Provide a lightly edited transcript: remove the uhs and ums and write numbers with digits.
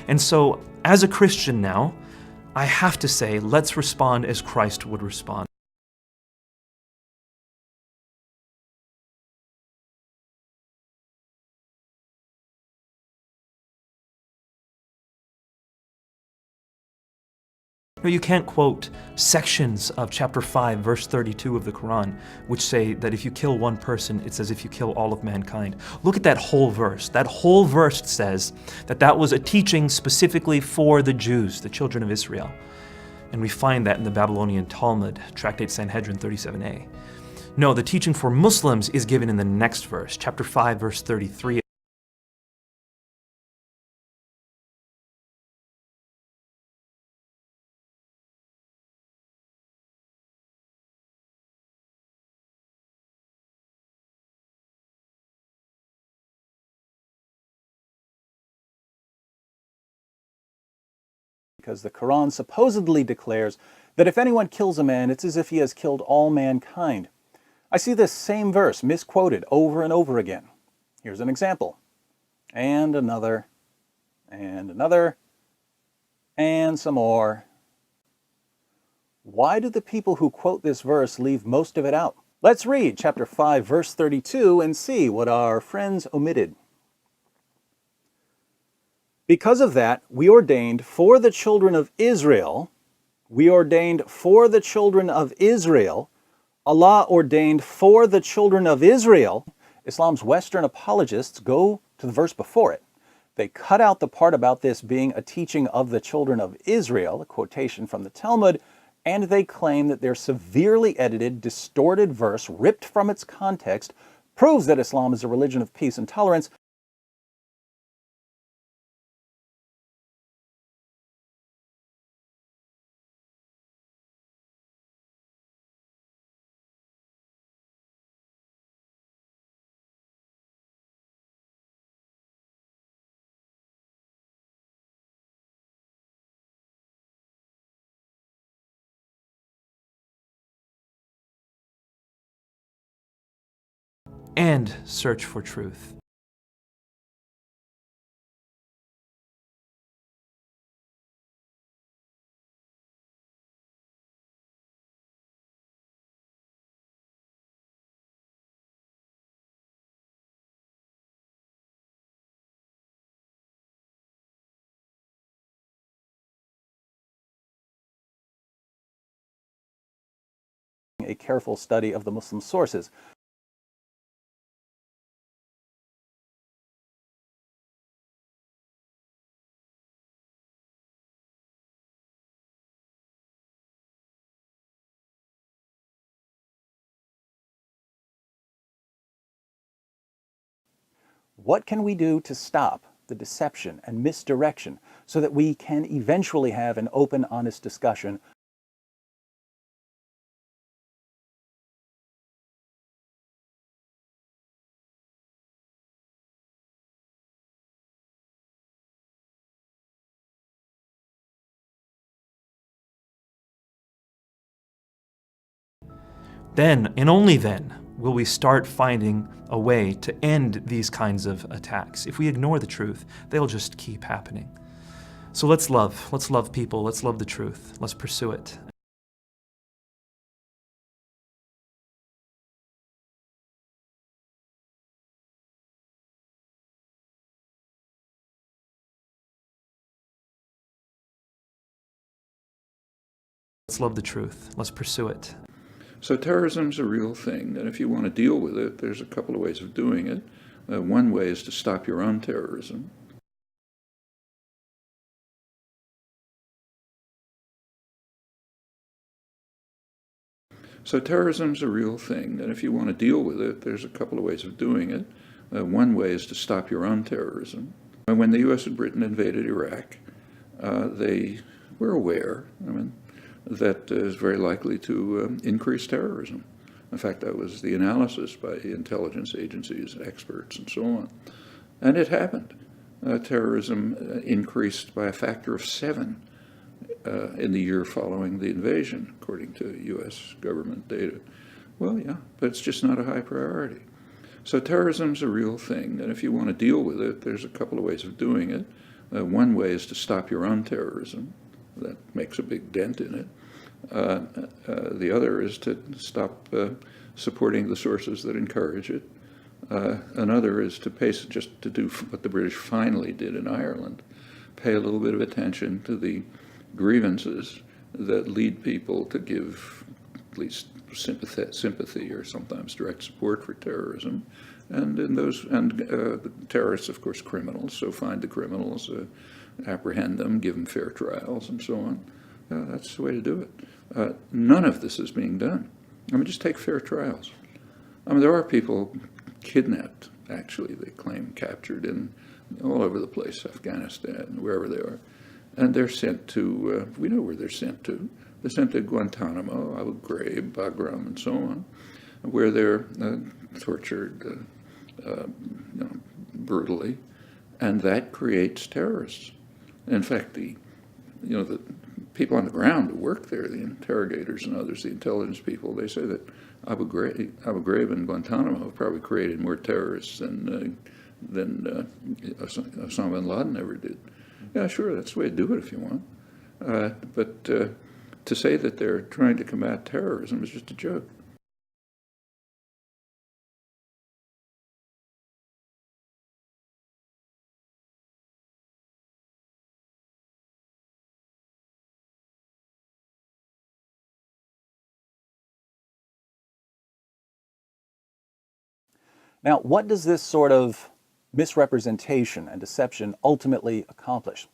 And so, as a Christian now, I have to say, let's respond as Christ would respond. You can't quote sections of chapter 5, verse 32 of the Quran, which say that if you kill one person, it's as if you kill all of mankind. Look at that whole verse. That whole verse says that that was a teaching specifically for the Jews, the children of Israel. And we find that in the Babylonian Talmud, Tractate Sanhedrin 37a. No, the teaching for Muslims is given in the next verse, chapter 5, verse 33. Because the Quran supposedly declares that if anyone kills a man, it's as if he has killed all mankind. I see this same verse misquoted over and over again. Here's an example. And another, and another, and some more. Why do the people who quote this verse leave most of it out? Let's read chapter 5, verse 32 and see what our friends omitted. Because of that, we ordained for the children of Israel, Allah ordained for the children of Israel. Islam's Western apologists go to the verse before it. They cut out the part about this being a teaching of the children of Israel, a quotation from the Talmud, and they claim that their severely edited, distorted verse, ripped from its context, proves that Islam is a religion of peace and tolerance. And search for truth. A careful study of the Muslim sources. What can we do to stop the deception and misdirection so that we can eventually have an open, honest discussion? Then, and only then, will we start finding a way to end these kinds of attacks. If we ignore the truth, they'll just keep happening. So let's love people, let's love the truth, let's pursue it. Let's love the truth, let's pursue it. So terrorism's a real thing, and if you want to deal with it, there's a couple of ways of doing it. One way is to stop your own terrorism. So terrorism's a real thing, and if you want to deal with it, there's a couple of ways of doing it. One way is to stop your own terrorism. When the U.S. and Britain invaded Iraq, they were aware, that is very likely to increase terrorism. In fact, that was the analysis by intelligence agencies, experts, and so on. And it happened. Terrorism increased by a factor of 7 in the year following the invasion, according to U.S. government data. Well, yeah, but it's just not a high priority. So terrorism's a real thing, and if you want to deal with it, there's a couple of ways of doing it. One way is to stop your own terrorism. That makes a big dent in it. The other is to stop supporting the sources that encourage it. Another is to just to do what the British finally did in Ireland, pay a little bit of attention to the grievances that lead people to give at least sympathy or sometimes direct support for terrorism. And the terrorists, of course, criminals, so find the criminals, apprehend them, give them fair trials, and so on. That's the way to do it. None of this is being done. I mean, just take fair trials. I mean, there are people kidnapped, actually, they claim, captured in all over the place, Afghanistan, wherever they are. And they're sent to, we know where they're sent to. They're sent to Guantanamo, Abu Ghraib, Bagram, and so on, where they're tortured brutally, and that creates terrorists. In fact, the people on the ground who work there, the interrogators and others, the intelligence people, they say that Abu Ghraib and Guantanamo have probably created more terrorists than Osama bin Laden ever did. Yeah, sure, that's the way to do it if you want. But to say that they're trying to combat terrorism is just a joke. Now, what does this sort of misrepresentation and deception ultimately accomplish?